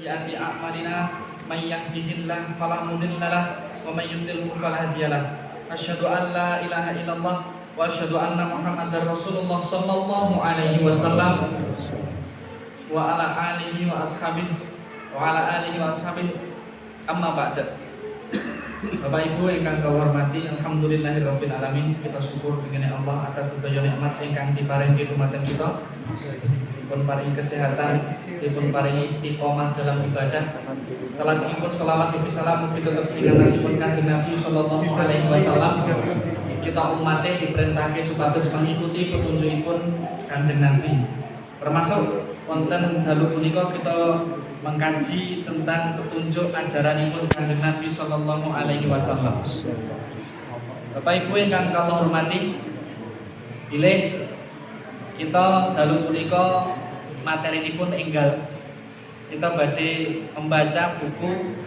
sayyiati a'malina may yahdihillahu fala mudilla lahu wa may yudlil fala hadiya lahu. Asyhadu an la ilaha illallah wa asyhadu anna Muhammadar Rasulullah sallallahu alaihi wasallam wa ala alihi wa ashabihi amma ba'da. Bapak Ibu ingkang kula hormati, alhamdulillahirabbil alamin, kita syukur dengan Allah atas sedaya nikmat ingkang diparingi dumateng kita. Dipun paringi kesehatan, dipun paringi istiqomah dalam ibadah. Salajengipun selawat ugi salam mugi tetep pinanganipun Kanjeng Nabi sallallahu alaihi wasallam. Kita umatnya diperintahke supados mengikuti petunjukipun Kanjeng Nabi. Termasuk wonten dalu punika kita mengkaji tentang petunjuk ajaranipun Kanjeng Nabi sallallahu alaihi wasallam. Bapak Ibu ingkang kula hormati, bilih kita dalu punika materinipun enggal. Kita badhe membaca buku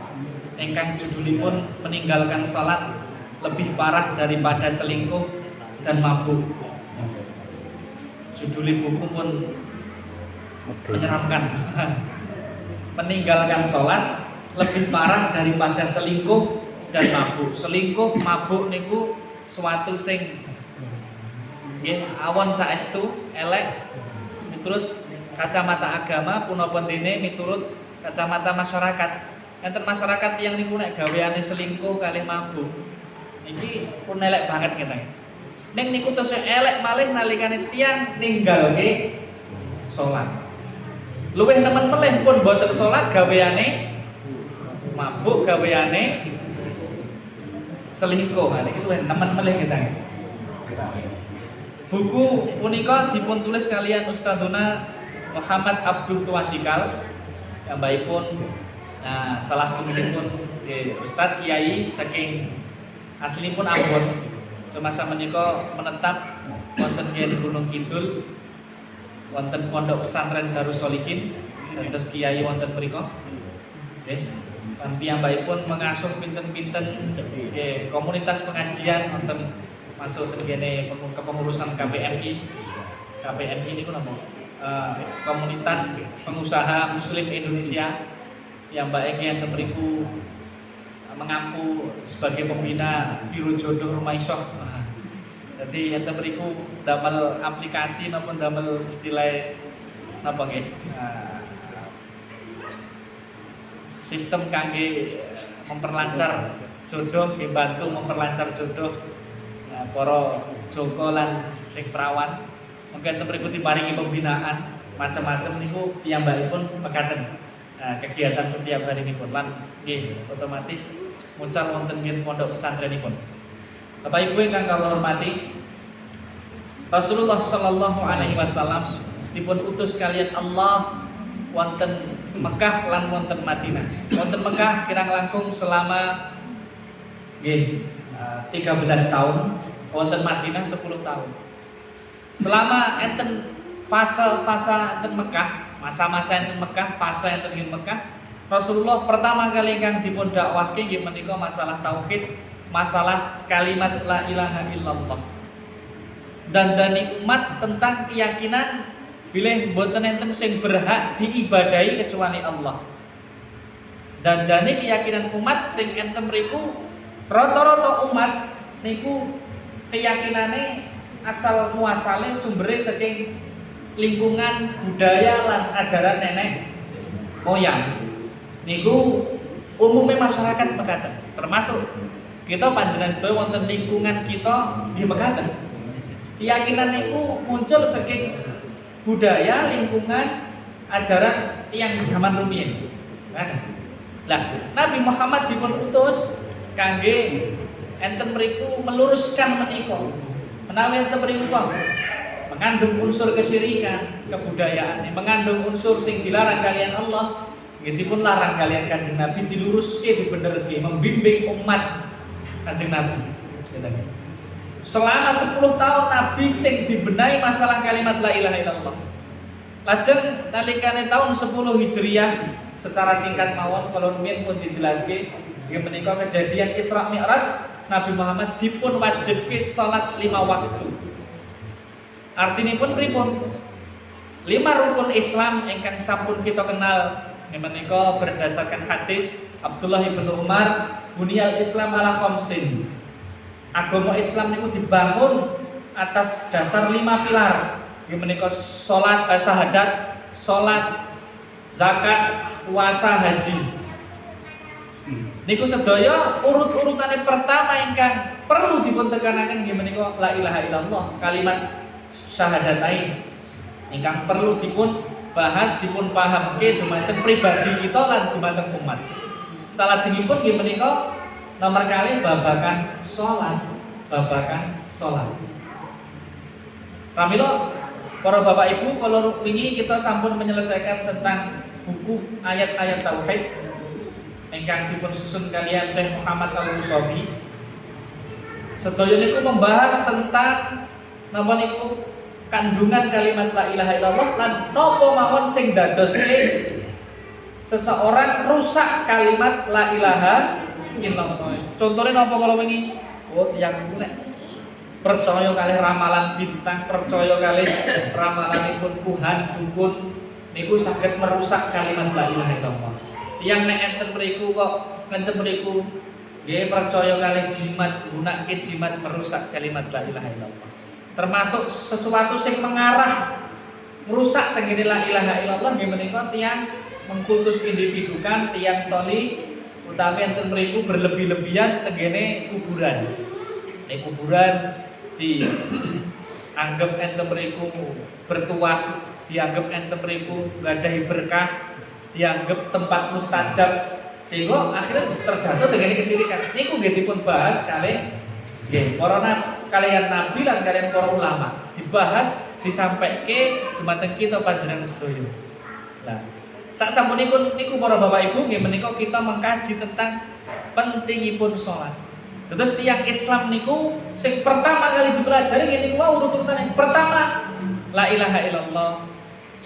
ingkang judulipun Meninggalkan Salat Lebih Parah Daripada Selingkuh dan Mabuk. Judul buku pun menyeramkan. Meninggalkan sholat lebih parah daripada selingkuh dan mabuk. Selingkuh, mabuk niku suatu sing nggih awon saestu elek miturut kacamata agama punapa dene miturut kacamata masyarakat. Enten masyarakat yang niku nek gaweane selingkuh kalih mabuk iki pun elek banget kita. Ning niku tesih elek malih nalikane tiyang ninggalke sholat. Luwih temen melih pun boten sholat gaweane mabuk, gaweane selingkuh. Nah niki luwih temen melih kita. Buku punika dipun tulis kalian Ustadzuna Muhammad Abdul Tuasikal, yang baikpun salah satunggalipun Ustadz Kiai saking aslinipun Ambon. Semasa menika menetap wonten di Gunung Kidul, wonten pondok pesantren Darussolihin, dados kiai wonten mriku. Nggih. Lan piyambakipun mengasuh pinten-pinten komunitas pengajian wonten masuk kene kepengurusan KPMI. KPMI niku napa? Komunitas Pengusaha Muslim Indonesia yang Mbak Eki enten mriku mengampu sebagai pembina Biro Jodoh Rumaisyah. Jadi enten mriku damel aplikasi maupun damel istilah napa nggih? Sistem kangge memperlancar jodoh, dibantu memperlancar jodoh para joko lan sing prawan. Mungkin enten mriku diparingi pembinaan macam-macam niku piyambakipun mekaten. Kegiatan setiap hari nipun lan nggih otomatis muncul wonten nggih pondok pesantrenipun. Bapak Ibu ingkang kula hormati, Rasulullah sallallahu alaihi wasallam dipun utus kalian Allah wonten Mekah lan wonten Madinah. Wonten Mekah kirang langkung selama nggih 13 tahun, wonten Madinah 10 tahun. Selama enten fase-fase enten Mekah, masa-masa enten Mekah, fase enten ing Mekah, Rasulullah pertama kali ingkang dipun dakwahke nggih menika masalah tauhid, masalah kalimat la ilaha illallah. Dan dari umat tentang keyakinan bilih mboten enten sing berhak diibadahi kecuali Allah. Dan dari keyakinan umat sing enten mriku rata-rata umat niku keyakinane asal muasale sumbere saking lingkungan budaya lan ajaran nenek moyang. Niku umumnya masyarakat mekaten, termasuk kita panjenengan sedaya wonten lingkungan kita nggih mekaten. Keyakinan niku muncul saking budaya, lingkungan, ajaran yang zaman rumiyin. Lah, Nabi Muhammad dipun utus kangge enten mriku meluruskan menika. Menawi enten mriku mengandung unsur kesyirikan, kebudayaan, mengandung unsur sing dilarang kalian Allah, nggih dipun larang kalian Kanjeng Nabi diluruske, dibenerke, membimbing umat Kanjeng Nabi. Selama 10 tahun Nabi sing dibenahi masalah kalimat la ilaha illallah. Lajeng nalikane tahun 10 Hijriah secara singkat mawon kalau rumiyin pun dijelaske nggih menika kejadian Isra Mi'raj, Nabi Muhammad dipun wajibke salat 5 waktu. Artinipun pripun? 5 rukun Islam ingkang sampun kita kenal menika berdasarkan hadis Abdullah bin Umar, bunyal Islam ala khamsin. Agama Islam niku dibangun atas dasar 5 pilar. Menika salat, syahadat, salat, zakat, puasa, haji. Niku sedaya urut-urutane pertama ingkang perlu dipun tekanaken nggih menika la ilaha illallah, kalimat syahadatain. Ingkang perlu dipun bahas, dipun pahamke dumateng pribadi kita lan dumateng umat. Salajengipun nggih menika nomor kali babakan salat, Pramila para bapak ibu, kalau wingi kita sampun menyelesaikan tentang buku ayat-ayat tauhid ingkang dipun susun kalian Syekh Muhammad Al-Musawi. Sedaya niku membahas tentang napa niku kandungan kalimat la ilaha illallah lan napa mawon sing dadoske seseorang rusak kalimat la ilaha illallah. Contohnya napa kalau wingi? Oh, yang nek percaya kali ramalan bintang, percaya kali ramalanipun kuhan dukun niku saged merusak kalimat la ilaha illallah. Yang nek enten mriku kok enten mriku nggih percaya kali jimat, gunake jimat merusak kalimat la ilaha illallah. Termasuk sesuatu sing mengarah merusak tengene la ilaha illallah nggih menika tiyang mengkultus individukan, tiyang soli utawi enten mriku berlebih-lebihan tengene kuburan. Kuburan dianggap enten mriku bertuah, dianggap enten mriku nggadahi berkah, dianggap tempat mustajab, sehingga akhirnya terjatuh dengan kesirikan. Niku nggih dipun bahas kalih nggih para kalian nabi lan kalian para ulama, dibahas disampaike dumateng kita panjenengan sedaya. Lah, sak sampunipun niku para bapak ibu nggih menika kita mengkaji tentang pentingipun salat. Terus tiang Islam niku sing pertama kali dipelajari ngene niku urut-urutane. Pertama, la ilaha illallah.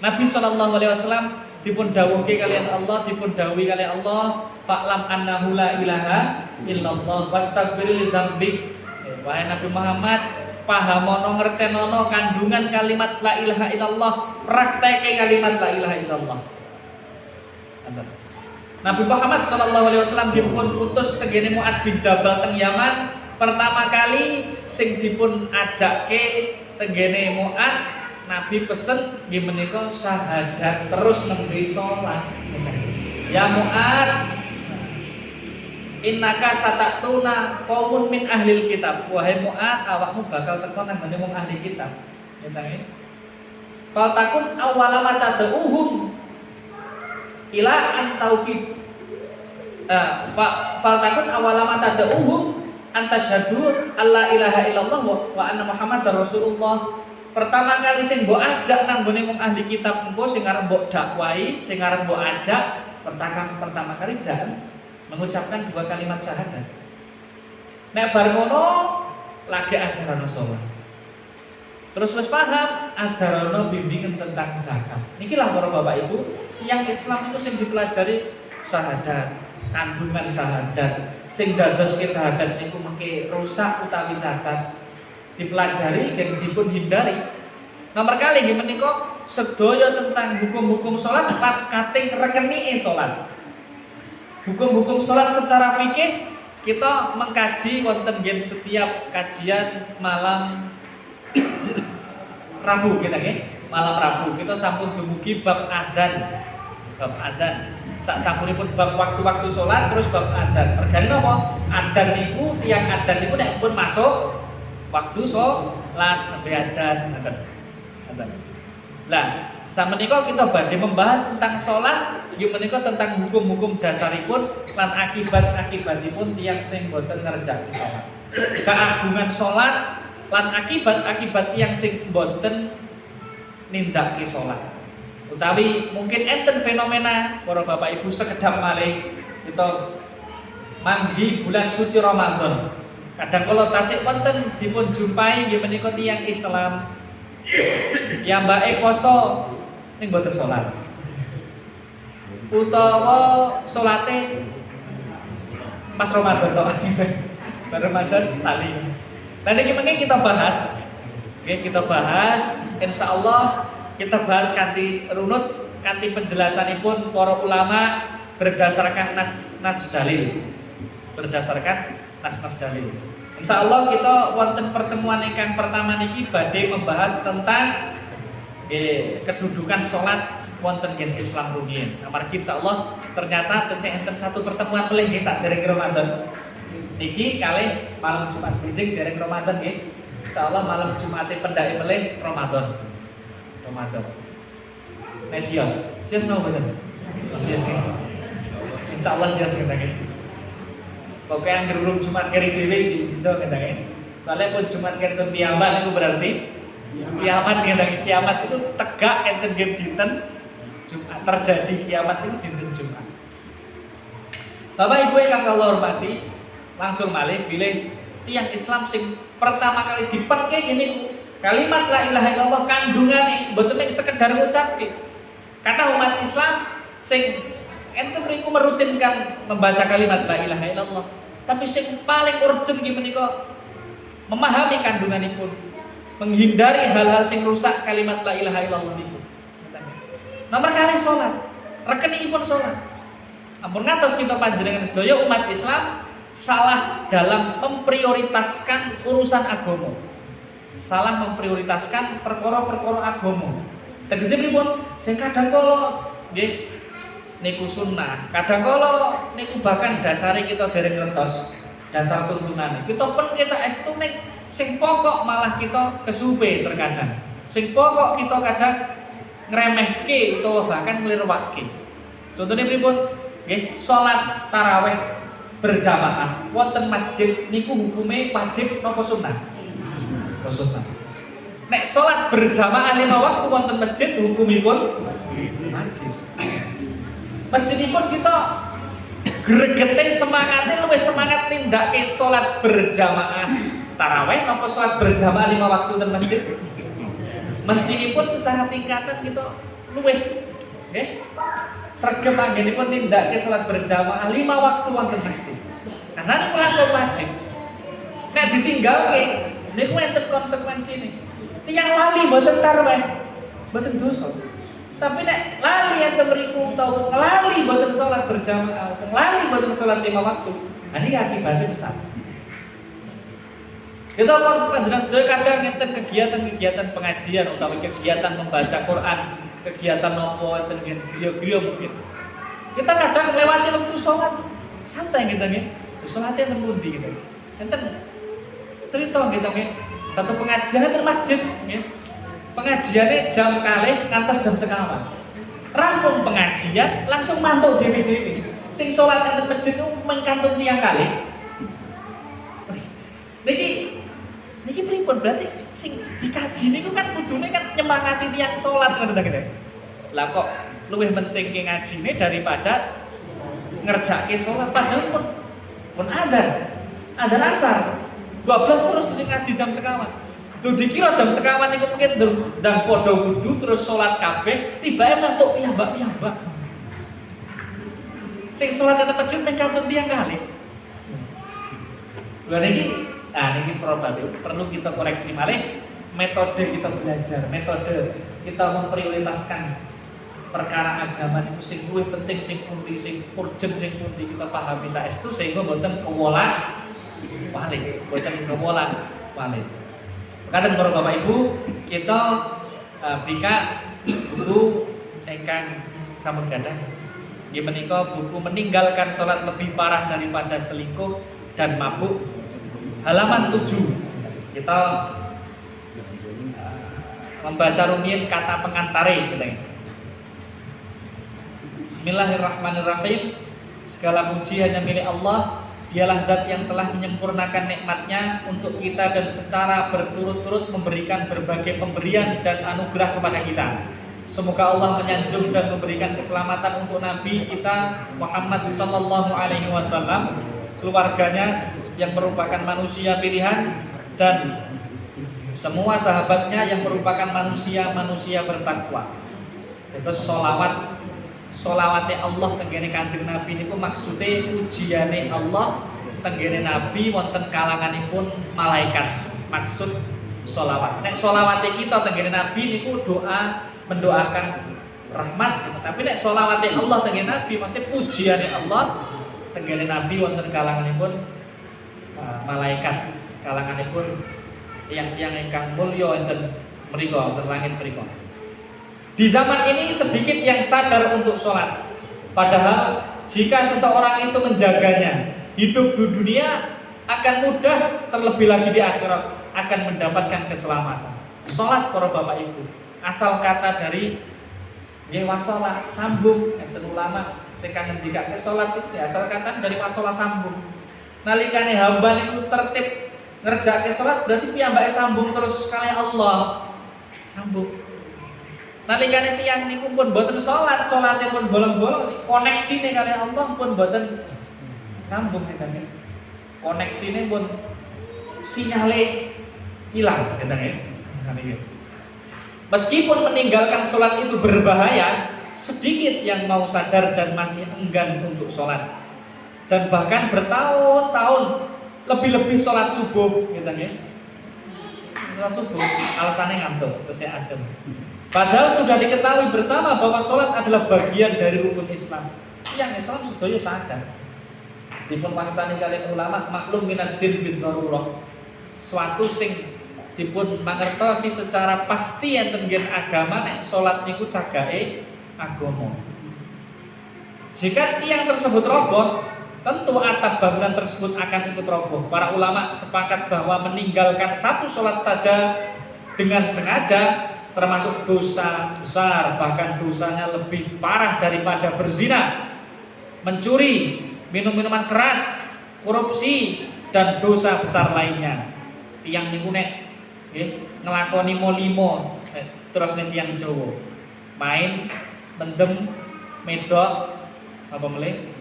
Nabi sallallahu alaihi wasallam dipun dawuhke kalian Allah, dipun dawuhi kalian Allah, fa'lam annahu la ilaha illallah wastaghfir li dzambik. Wahai Nabi Muhammad, pahamono ngertenono kandungan kalimat la ilaha illallah, prakteke kalimat la ilaha illallah. Nabi Muhammad sallallahu alaihi wasallam dipun utus tengene Mu'ad bin Jabal teng Yaman, pertama kali sing dipun ajakke tengene Mu'ad, Nabi pesen nggih menika syahadat terus nembe salat. Ya Mu'ad, innaka satatuna qaumun min ahlil kitab. Wahai Mu'ad, awakmu bakal teko nang wong ahli kitab. Ngene. Fa takun awwala ma tad'uhum ila an tauhid. Fa takun awwala ma tad'uhum an tasyhadu alla ilaha illallah wa anna muhammadar rasulullah. Pertama kali sing mbok ajak nang gone wong ahli kitab engko sing arep mbok dakwahi, sing arep mbok ajak pertama kali jangan mengucapkan 2 kalimat syahadat. Nek bar ngono lagi ajaran salat. Terus wis paham ajaran bimbingan tentang zakat. Nikilah para bapak ibu, yang Islam itu sing dipelajari syahadat, kandungan syahadat, sing dadoske syahadat niku mengke rusak utawi cacat. Dipelajari dan dipun hindari. Nomor kali nggih menika sedaya tentang hukum-hukum salat lan kating rekenike salat. Hukum-hukum salat secara fikih kita mengkaji wonten nggih setiap kajian malam Rabu kita nggih. Malam Rabu kita sampun dumugi bab adzan. Bab adzan. Sak sampunipun bab waktu-waktu salat terus bab adzan. Mergane napa? Adzan niku tiyang adzan niku nek pun masuk waktu sholat nembe adzan ngoten. Lah, sameneika kita badhe membahas tentang sholat, nggih menika tentang hukum-hukum dasaripun lan akibat-akibatipun tiyang sing boten ngerjaki sholat. Keagungan sholat lan akibat-akibat tiyang sing boten nindakake sholat. Utawi mungkin enten fenomena para bapak ibu sekedap malih kita manggi bulan suci Ramadan. Kadang kalau tasik wonten dipun jumpai nggih menika tiyang Islam yang mbake poso ning boten salat. Utawa salate pas Ramadan tok. Bar Ramadan tali. Nah niki mengke kita bahas. Oke, kita bahas insyaallah kita bahas kanthi runut kanthi penjelasanipun para ulama berdasarkan nas dalil. Berdasarkan nas dalil. Insyaallah kita wonten pertemuan ingkang pertama niki badhe membahas tentang kedudukan salat wonten gen Islam rumiyin. Amargi insyaallah ternyata tesih enten satu pertemuan melih nggih sadereng Ramadan. Niki kalih malam Jumat Brijing dereng Ramadan nggih. Insyaallah malam Jumate pendake melih Ramadan. Sios nopo mboten? Sios nggih. Insyaallah sios ngene. Pokoke anggere urung Jumat keri dhewe di situ ngene. Soale pun Jumat kenten piyambak niku berarti kiamat ngene. Kiamat itu tegak enten dinten Jumat, terjadi kiamat itu dinten Jumat. Bapak Ibu yang Allah hormati, langsung malih bilih tiyang Islam sing pertama kali dipenke ini kalimat la ilaha illallah kandungane mboten ning sekedar ngucapke. Kata umat Islam sing ente mriku merutinkan membaca kalimat la ilaha illallah, tapi sing paling urgent nggih menika memahami kandunganipun, menghindari hal-hal sing rusak kalimat la ilaha illallah niku. Nomor kalih salat, rekenipun salat. Ampun ngantos kita panjenengan sedaya umat Islam salah dalam memprioritaskan urusan agama. Salah memprioritaskan perkara-perkara agama. Tegese pripun? Sing kadang kala nggih niku sunnah, kadang kala niku bahkan dasare kita dereng ngertos dasar tuntunan. Kita penke saestu ning sing pokok malah kita kesupe terkadang. Sing pokok kita kadang ngremehke utawa bahkan nglirwake. Contone pripun? Nggih, salat tarawih berjamaah wonten masjid niku hukume wajib napa sunnah? Sunnah. Nek salat berjamaah 5 waktu wonten masjid hukumipun wajib. Mestipun kita gregete semangate luwih semangat nindakake salat berjamaah tarawih napa salat berjamaah 5 waktu wonten masjid? Mestipun secara tingkatan kita luwih nggih sregep anggenipun nindakake salat berjamaah 5 waktu wonten masjid. Karena niku langkung wajib. Nek ditinggalke niku enten konsekuensine. Tiyang lali mboten tarawih, mboten dosa. Tapi nek lali enten mriku utawa lali mboten salat berjamaah, lali mboten salat 5 waktu, niki akibatnya besar. Kita panjenengan sedaya kadang enten kegiatan-kegiatan pengajian utawa kegiatan membaca Quran, kegiatan nopo enten griya-griya mungkin. Kita kadang melewati waktu salat santai kita nggih. Salate enten pundi kita. Enten cerita kita nggih. Satu pengajian enten masjid nggih. Pengajiannya jam kalih ngantos jam sekawan. Rampung pengajian langsung mantuk dhewe-dhewe. Sing salat enten masjid ku mengkantun tiyang kalih. Niki pripun berarti sing dikaji niku kan kudune kan nyemangati tiyang salat ngoten ta kene. Lah kok luwih penting ki ngajine daripada ngerjake salat padahal pun ada asar 12 terus sing ngaji jam sekawan. Lho dikira jam sekawan niku mungkin ndang padha wudu terus salat kabeh tibake mantuk piyambak. Sing salat nang masjid mung kantun tiyang kalih. Lha niki perlu kita koreksi malih metode kita belajar, metode kita memprioritaskan perkara agama niku sing luwih penting sing pundi sing urgent sing pundi kita pahami saestu sehingga mboten kewolak-walik. Kadang para Bapak Ibu kita bika buku ingkang sampun gadah. Nggih menika buku meninggalkan salat lebih parah daripada selingkuh dan mabuk. Halaman 7 kita membaca rumiyin kata pengantare kita. Bismillahirrahmanirrahim. Segala puji hanya milik Allah. Dialah zat yang telah menyempurnakan nikmatnya untuk kita dan secara berturut-turut memberikan berbagai pemberian dan anugerah kepada kita. Semoga Allah menyanjung dan memberikan keselamatan untuk Nabi kita Muhammad sallallahu alaihi wasallam, keluarganya yang merupakan manusia pilihan dan semua sahabatnya yang merupakan manusia bertakwa. Itu sholawate Allah tenggene Kanjeng Nabi niku maksude pujiane Allah tenggene Nabi wonten kalanganipun malaikat. Maksud sholawat. Nek sholawate kita tenggene Nabi niku doa mendoakan rahmat gitu. Tapi nek sholawate Allah tengene Nabi mesti pujiane Allah tengene Nabi wonten kalanganipun malaikat, kalanganipun tiyang-tiyang ingkang mulya enten mriku wonten langit mriku. Di zaman ini sedikit yang sadar untuk sholat. Padahal jika seseorang itu menjaganya, hidup di dunia akan mudah, terlebih lagi di akhirat akan mendapatkan keselamatan. Sholat para bapak ibu, asal kata dari wasolah sambung, enten ulama sing ngendikake sholat itu asal kata dari wasolah sambung. Nalikane hamba niku tertib ngerjakake sholat berarti piyambake sambung terus kali Allah. Sambung. Nalikane tiyang niku pun boten sholat, sholatnya pun bolong-bolong, koneksine kali Allah pun boten sambung kita nih. Koneksine pun sinyale hilang kita nih. Meskipun meninggalkan sholat itu berbahaya, sedikit yang mau sadar dan masih enggan untuk sholat. Dan bahkan bertahun-tahun lebih-lebih sholat subuh kita nih. Sholat subuh alasannya ngantuk, terus adem. Padahal sudah diketahui bersama bahwa sholat adalah bagian dari rukun Islam. Yang Islam sedaya sadar. Dipun wastani kalian ulama maklum minad din bin darurah. Suatu sing dipun mangertosi secara pasti enten gen agama nek sholat niku cagake agama. Jika tiang tersebut roboh, tentu atap bangunan tersebut akan ikut roboh. Para ulama sepakat bahwa meninggalkan satu sholat saja dengan sengaja termasuk dosa besar, bahkan dosanya lebih parah daripada berzina, mencuri, minum minuman keras, korupsi, dan dosa besar lainnya. Tiang niku nek ngelakoni molimo, terus nek tiang Jawa main, mendem, medok, apa meleh,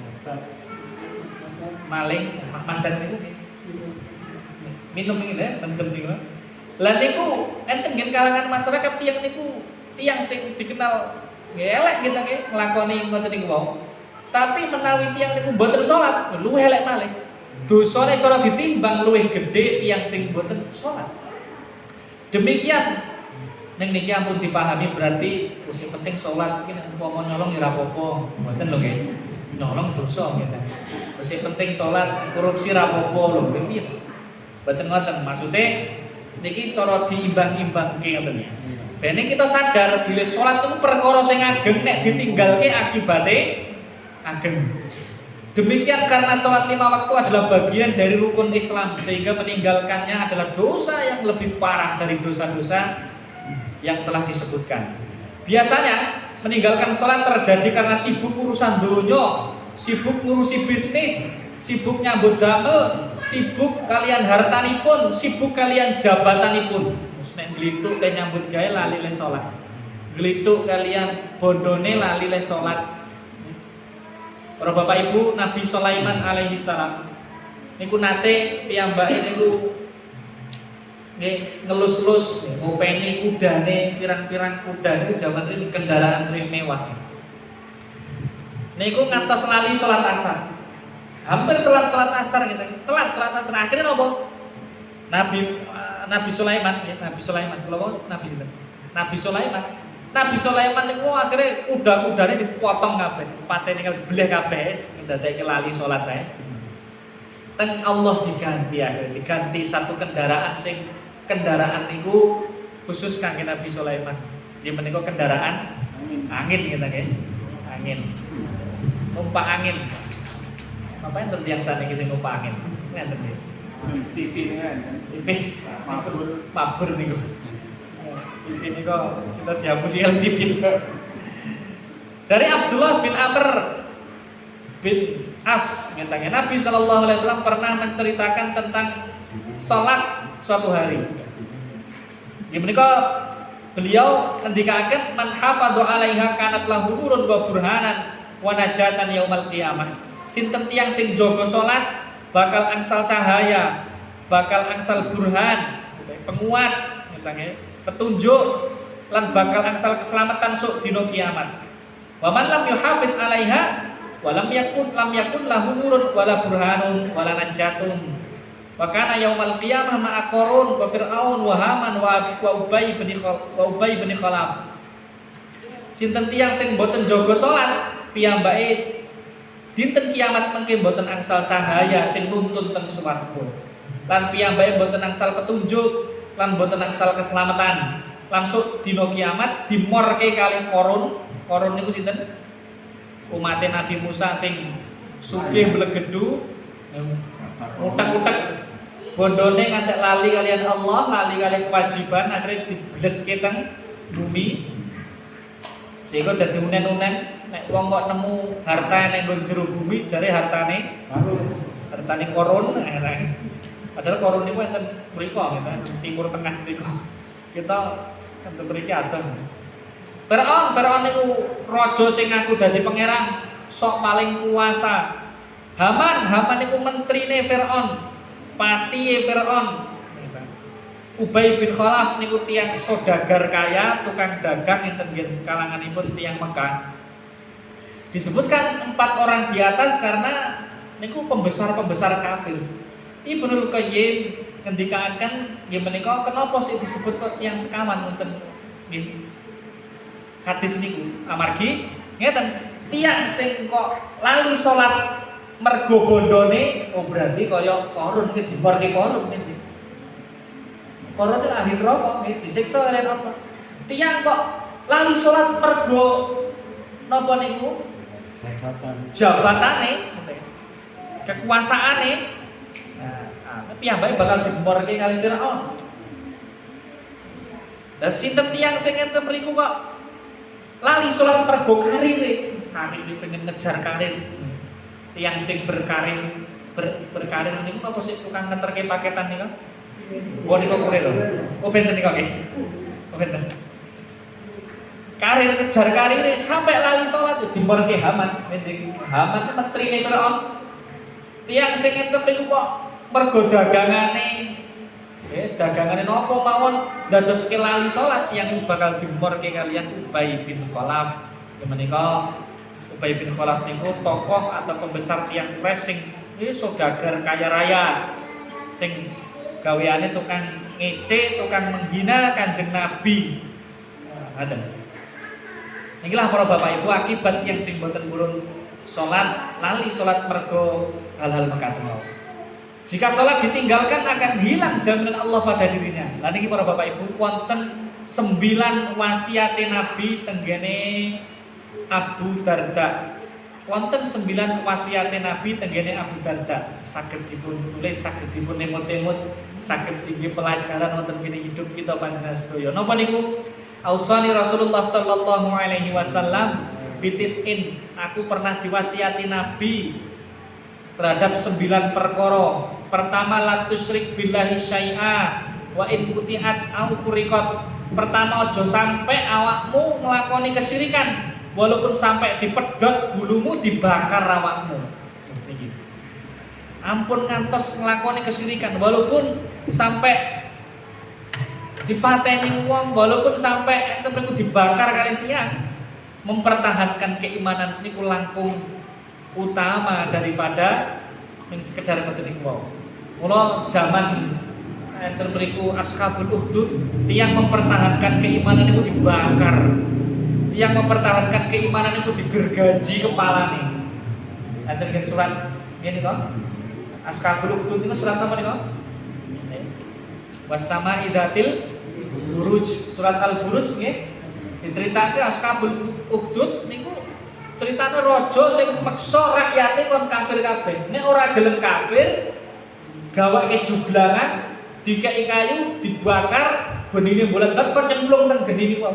maling, mandan niku minum ini mendem niku. Lah niku enten ngen kalangan masyarakat tiyang niku tiyang sing dikenal elek gitu nggih nglakoni ngoten niku wau. Tapi menawi tiyang niku mboten salat, luwih elek malih. Dosane cara ditimbang luwih gedhe tiyang sing mboten salat. Demikian ning niki ampun dipahami berarti sing penting salat iki nek umpama nyolong ya ora apa-apa. Mboten lho nggih. Nyolong dosa gitu. Sing penting salat, korupsi ra apa-apa lho piye. Mboten ngoten maksude niki cara diimbang-imbangke ngoten ya. Bene kita sadar bila salat itu perkara sing ageng nek ditinggalke akibate ageng. Demikian karena salat 5 waktu adalah bagian dari rukun Islam sehingga meninggalkannya adalah dosa yang lebih parah dari dosa-dosa yang telah disebutkan. Biasanya meninggalkan salat terjadi karena sibuk urusan donya, sibuk ngurusi bisnis, sibuk nyambut damel, sibuk kalian hartanipun, sibuk kalian jabatanipun. Nek glithuk le nyambut gawe lali le salat. Glithuk kalian bondone lali le salat. Para Bapak Ibu, Nabi Sulaiman alaihi salam niku nate piyambake niku nggih ngelus-lus ngopeni kudane, pirang-pirang kuda niku jaman niku kendaraan sing mewah. Niku ngantos lali salat asar. Hampir telat salat asar gitu. Telat salat asar. Akhirnya nopo? Nabi Sulaiman ya, Nabi Sulaiman. Kalau Nabi sinten? Nabi Sulaiman. Nabi Sulaiman niku akhirnya kuda-kudane dipotong kabeh, patene beleh kabeh, ndadekake lali salat ae. Teng Allah diganti akhirnya, diganti satu kendaraan sing kendaraan niku khusus kangge Nabi Sulaiman. Dia menika kendaraan angin gitu nggih. Angin. Numpak angin. Apa yang tertiang sana kisah numpak angin? Ngeten nggih. TV ini kan. TV mabur niku. TV niku kita dihapusi LTV. Dari Abdullah bin Amr bin As ngeten Nabi sallallahu alaihi wasallam pernah menceritakan tentang salat suatu hari. Di menika beliau ngendikaken man hafadha 'alaiha kanat lahu nurun wa burhanan wa najatan yaumal qiyamah. Sinten tiyang sing jaga salat bakal angsal cahaya, bakal angsal burhan, penguat, petunjuk lan bakal angsal keselamatan sok dina kiamat. Wa man lam yuhafid 'alaiha wa lam yakun lahu nurun wala burhanun wala najatun. Wa kana yaumal qiyamah ma'a Qarun wa Fir'aun wa Haman wa Ubay bin Khalaf. Sinten tiyang sing boten jaga salat, piyambake dinten kiamat mengke boten angsal cahaya sing nuntun teng swarga. Lan piyambake boten angsal petunjuk, lan boten angsal keselamatan. Langsung dina kiamat dimorke kalih korun. Korun niku sinten? Umate Nabi Musa sing sugih blegedu, utek-utek bondone ngantek lali kalian Allah, lali kalian kewajiban, akhirnya dibleske teng bumi. Sehingga dadi unen-unen nek wong kok nemu harta ning jero bumi jare hartane korun. Padahal korun niku enten mriko ngeten timur tengah mriko. Kita enten mriki adoh. Firaun niku raja sing ngaku dadi pangeran, sok paling kuasa. Haman niku menterine Firaun, patihe Firaun. Ubay bin Khalaf niku tiyang saudagar kaya, tukang dagang enten kalanganipun tiyang Mekah. Disebutkan 4 orang di atas karena niku pembesar kafir. Ibnul Qayyim ngendikaken nggih menika kenapa sih disebut kok tiyang sekawan wonten nggih hadis niku amargi ngeten tiyang sing kok lali salat mergo bondone berarti kaya korun iki diborke korun iki. Korone ahli neraka nggih disiksa kalian apa? Tiyang kok lali salat mergo napa niku? Jabatane, kekuasaane. Nah, piyambake bakal dimorke kali Firaun. Lah sinten tiyang sing enten mriku kok lali salat mergo karire pengen ngejar karir. Tiyang sing berkarir niku apa sih tukang ngeterke paketan niku? Oh niku kurir. Oh benten niku nggih. Oh benten. Kejar karir sampai lali salat dimorke Haman. Haman menterine Firaun. Tiyang sing enten niku kok mergo dagangane napa mawon dadoske lali salat yang bakal dimorke kalian Ubay bin Khalaf. Menika Ubay bin Khalaf niku tokoh atau pembesar tiyang Quraisy sing saudagar kaya raya sing gaweane tukang ngece, tukang menghina Kanjeng Nabi. Ngoten. Inilah para Bapak Ibu akibat yang sing boten purun salat, lali salat mergo hal-hal mekaten. Jika salat ditinggalkan akan hilang jaminan Allah pada dirinya. Lah niki para Bapak Ibu wonten 9 wasiate Nabi tenggene Abu Darda. Wonten 9 wasiate Nabi tenggene Abu Darda. Saged dipun tulis, saged dipun emot-emot, saged tinggi pelajaran wonten kene hidup kita panjenengan sedaya. Napa niku? Ausani Rasulullah sallallahu alaihi wasallam bitisin. Aku pernah diwasiati Nabi terhadap 9 perkara. Pertama, la tusyrik billahi syai'a wa in quti'at au quriqat. Pertama, aja sampai awakmu nglakoni kesyirikan walaupun sampai dipedhot bulumu, dibakar awakmu. Niki. Ampun ngantos nglakoni kesyirikan walaupun sampai dipateni wong, walaupun sampai enten niku dibakar kali tiyang. Mempertahankan keimanan niku langkung utama daripada yang sekedar ngoten niku wae. Mula zaman enten mriku Ashabul Ukhdud tiyang mempertahankan keimanan niku dibakar. Tiyang mempertahankan keimanan niku digergaji kepalane. Enten surat ngene kok. Ashabul Ukhdud niku surat apa niku? Was-sama'i dzatil buruj, surat Al-Buruj nggih. Diceritake Ashabul Ukhdud niku ceritane raja sing meksa rakyate kon kafir kabeh. Nek ora gelem kafir, gawake juglangan, dikeki kayu, dibakar, benine bulat-bulat kon nyemplung teng geni niku.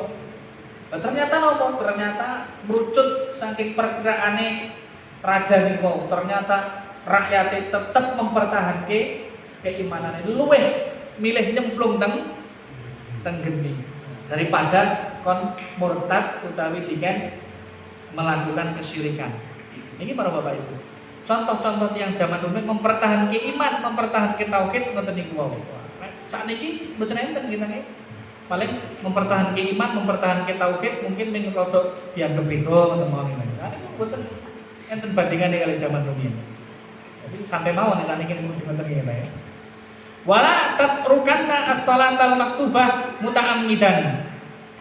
Ternyata napa? Ternyata merucut saking perkiraane raja niku. Ternyata rakyate tetep mempertahanke keimanane. Luwih milih nyemplung teng geni daripada kon murtad utawi diken melanjutkan kesyirikan. Ini para Bapak Ibu. Contoh-contoh yang zaman dulu mempertahankan iman, mempertahankan tauhid ngoten niku wae. Sakniki mboten enten kita nggih. Paling mempertahankan iman, mempertahankan tauhid mungkin mung rada dianggap beda ngoten mawon. Nah niku mboten enten bandingane kali zaman rumiyin. Jadi sampai mawon sakniki niku ngoten nggih ya. Wala tatrukanna as-salatal maktubah muta'ammidan.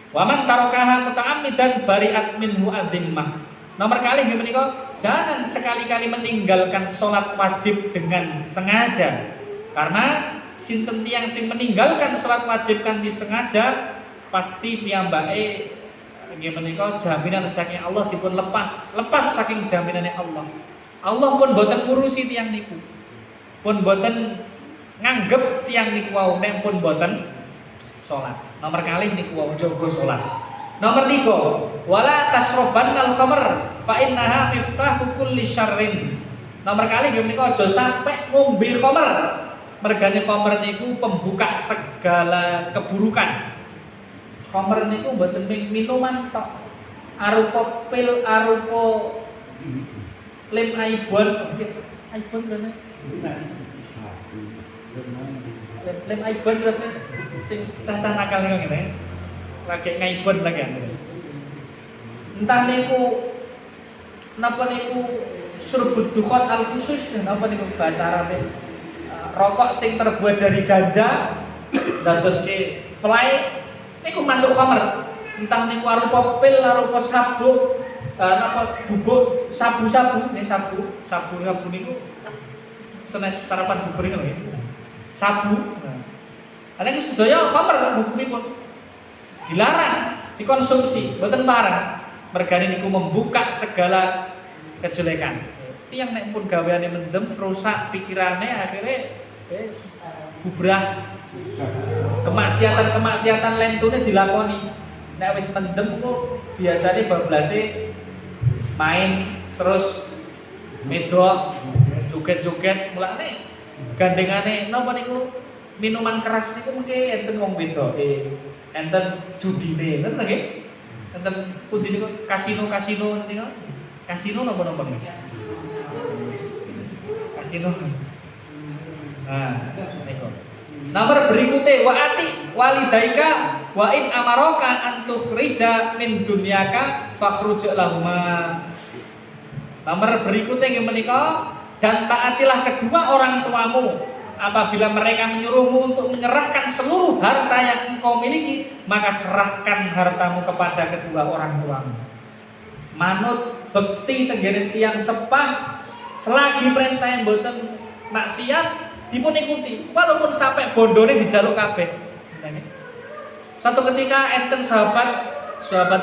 Wa man tarakaha muta'ammidan bari'at minhu adzimmah. Nomor kali nggih menika, jangan sekali-kali meninggalkan sholat wajib dengan sengaja. Karena sinten tiyang sing meninggalkan sholat wajib kanthi sengaja pasti piyambake nggih menika jaminan saking Allah dipun lepas saking jaminane Allah. Allah pun boten ngurusi tiyang niku. Pun boten nganggep tiyang niku wau nek pun boten sholat. Nomor kali niku wau jaga sholat. Nomor 3, wala tasrobannal khamr fa innaha miftahu kulli syarrin. Nomor kali nggih menika aja sampai ngombe khamr. Mergane khamr niku pembuka segala keburukan. Khamr niku mboten minuman tok. Arupa pil, arupa lem aibon. Aibon berarti lem aibon terus sing cacah nakal niku ngene. Lagi ngaibon lagi entah niku napa niku surbut dukhan al khusus napa niku bahasa Arabe rokok sing terbuat dari ganja dados ke fly niku masuk khamr entah niku arupa pil arupa sabuk napa bubuk sabu-sabu nih sabu niku senes sarapan bubur niku nggih sabu ana iki sedaya khamr hukumipun dilarang dikonsumsi, mboten parang. Mergane niku membuka segala kejelekan. Tiyang nek pun gaweane mendem rusak pikirane akhirnya wis bubrah. Kemaksiatan lentune dilakoni. Nek wis mendem kok biasane bablase main terus medok joget-joget mulane gandengane napa niku minuman keras niku mengke enten wong wedoke enten judine, ngerti nggih? Enten pundi niku kasino niku. Kasino napa-napa niku? Kasino. Nah, niku. Nomor berikutnya wa ati walidaika wa in amaraka an tukhrija min dunyaka fakhruj lahuma. Nomor berikutnya nggih menika dan taatilah kedua orang tuamu apabila mereka menyuruhmu untuk menyerahkan seluruh harta yang engkau miliki, maka serahkan hartamu kepada kedua orang tuamu. Manut bekti tenggene tiyang sepah selagi perintah yang mboten maksiat dipun ikuti, walaupun sampai bondone dijaluk kabeh. Suatu ketika enten sahabat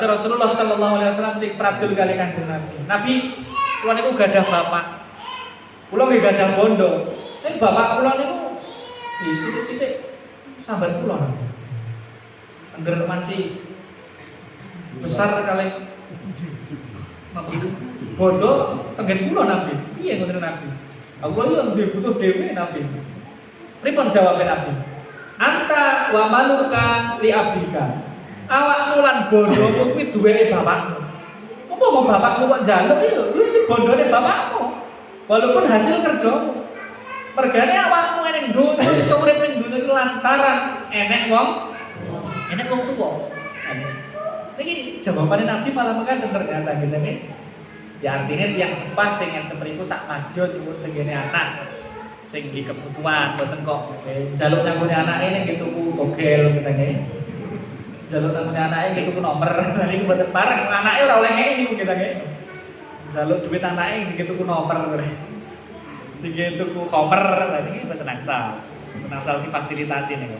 Rasulullah sallallahu alaihi wasallam sing pradul kali Kanjeng Nabi. Nabi kula niku gadah bapak. Kula nggih gadah bondo. Nek bapak kula niku sithik-sithik sambat kula. Angger manci besar kali Nabi bondo tenggen kula Nabi. Piye ngoten Nabi? Aku yo duwe butuh dhewe Nabi. Pripun jawabe Nabi? Anta wa maluka li abika. Awakmu lan bondomu kuwi duweke bapakmu. Apa mau bapakmu kok njaluk iki bondone bapakmu. Walaupun hasil kerjamu. Mergane awakmu ning donya iso urip ning donya iki lantaran enek wong tuwa. Niki jawabane Nabi malah mengatakan ternyata gitu nih. Ya artinya tiang sepah sing enten mriku sak madya dipun tengene anak sing di kebutuhan mboten kok njaluk nanggone anake ning tuku togel kita nggih. Njaluk nanggone anake nggih tuku nomor. Niku mboten pareng anake ora oleh ngene niku kita nggih. Njaluk duit anake nggih tuku nomor. Nggih tuku komer niki mboten angsal. Mboten angsal difasilitasi niku.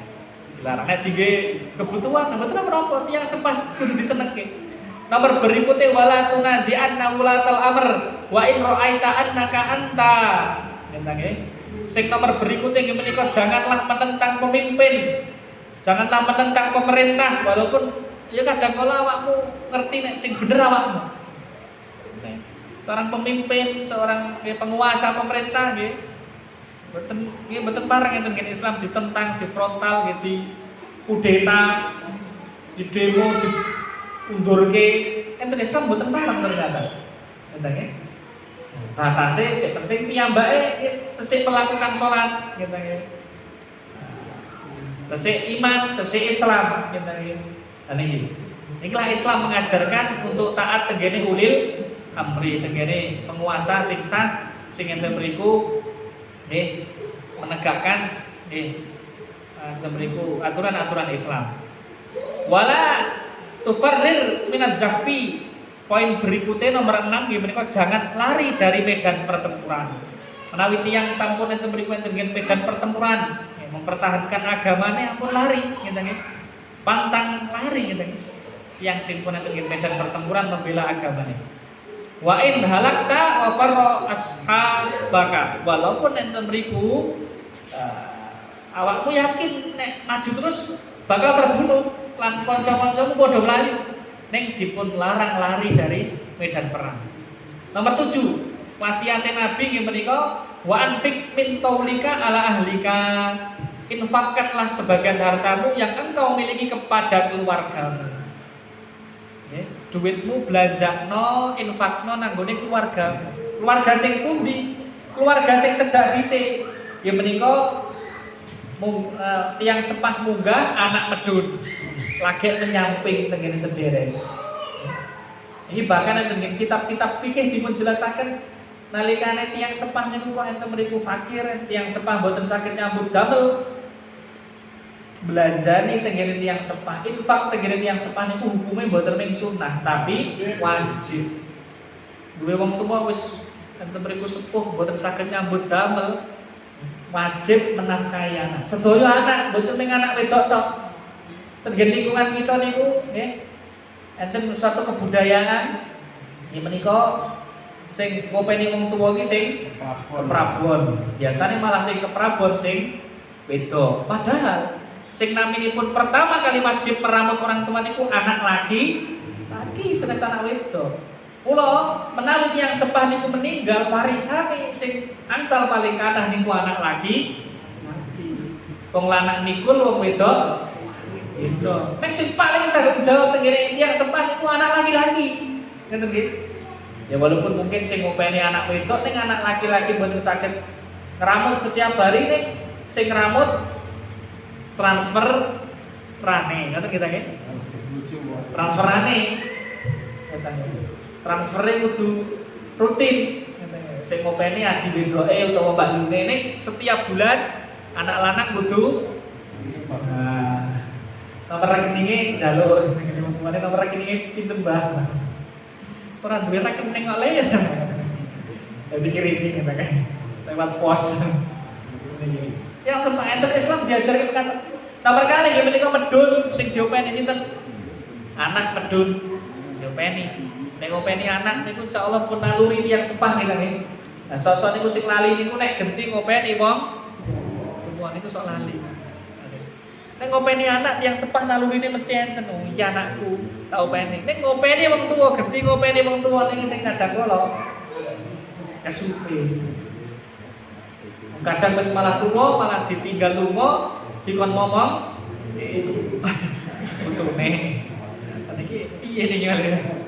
Dilarang nek tinggi kebutuhan mboten apa-apa tiyang sepah kudu disenengke. Nomor berikutnya wala tunazi'anna wulatal amr wa in ra'aita annaka anta. Nggih. Sing nomor berikutnya nggih menika janganlah menentang pemimpin. Janganlah menentang pemerintah walaupun ya kadang kala awakmu ngerti nek sing bener awakmu. Seorang pemimpin, seorang penguasa pemerintah nggih mboten pareng enten Islam ditentang, difrontal nggih, di kudeta, di demo, undurke enten Islam mboten pareng ternyata. Enten nggih. Batase sing penting piyambake tesih melakukan salat gitu nggih. Tesih iman, tesih Islam gitu nggih. Dan inilah Islam mengajarkan untuk taat tenggene ulil amri, tenggene penguasa sing sah sing enten mriku nggih menegakkan nggih enten mriku aturan-aturan Islam. Wala tufarrir minaz zahfi. Poin berikutnya nomor 6 nggih menika jangan lari dari medan pertempuran. Menawi tiyang sampun enten mriku enten medan pertempuran, mempertahankan agamanya ampun lari ngeten nggih. Pantang lari ngeten nggih. Yang simpun enten medan pertempuran membela agamanya. Wa in halakta wa farra ashabaka. Walaupun enten mriku awakmu yakin nek maju terus bakal terbunuh lan kanca-kancamu padha mlayu. Neng dipun larang lari dari medan perang. Nomor 7, wasiatnya Nabi nggih menika wa anfik min taulika ala ahlika. Infakkanlah sebagian hartamu yang engkau miliki kepada keluargamu. Duitmu belanjakno, infakno nanggone keluargamu. Keluarga sing pundi? Keluarga sing cedhak dhisik. Nggih menika tiang sepah munggah anak medun. Lagi menyamping tengene sederek. Ini bahkan enten kitab-kitab fikih dipun jelasaken nalikane tiyang sepah niku kok enten mriku fakir, tiyang sepah boten saged nyambut damel. Belanjani tengene tiyang sepah, infak tengene tiyang sepah niku hukume boten mung sunah, tapi wajib. Duwe wong tuwa wis enten mriku sepuh boten saged nyambut damel, wajib menafkahi anak. Sedaya anak boten mung anak wedok tok. Tergen lingkungan kita niku nggih enten suatu kebudayaan iki menika sing ngopeni wong tuwa iki sing keprabon. Biasane malah sing keprabon sing wedok. Padahal sing naminipun pertama kali wajib meramut orang tua niku anak laki senes anak wedok. Kula menawi tiyang sepah niku meninggal warisane sing angsal paling kathah niku anak laki. Wong lanang niku wong wedok itu. Nek sing paling tanggung jawab tengene tiyang sepah niku anak laki-laki. Ngoten nggih. Ya walaupun mungkin sing ngopeni anak wedok ning anak laki-laki mboten saged ngramut setiap hari ning sing ngramut transfer rane. Ngoten kita nggih. Transfer rane. Ngoten nggih. Transfere kudu rutin. Ngoten nggih. Sing ngopeni adi wedoke utawa mbak Yune ning setiap bulan anak lanang kudu nomor rekeningnya jalur, kemarin nomor rekeningnya pinten mbah. Orang duit rekening oleh ya. Jadi kirimin gitu kan, lewat pos. Yang sempat enter Islam diajarkan kata nomor kali gimana kau medun, sing diopeni sinten anak medun, diopeni. Sing ngopeni anak niku insyaallah pun naluri tiyang sepah gitu kan. Nah sosok niku sing lali niku nek genti ngopeni wong, tuwa niku sok lali. Nek ngopeni anak yang sepah nalurine mesti enten. Oh iya anakku, tak openi. Nek ngopeni wong tuwa, genti ngopeni wong tuwa niki sing kadang kala kesupe. Kadang wis malah tuwa, malah ditinggal lunga, dikon ngomong utune. Niki piye niki ngene.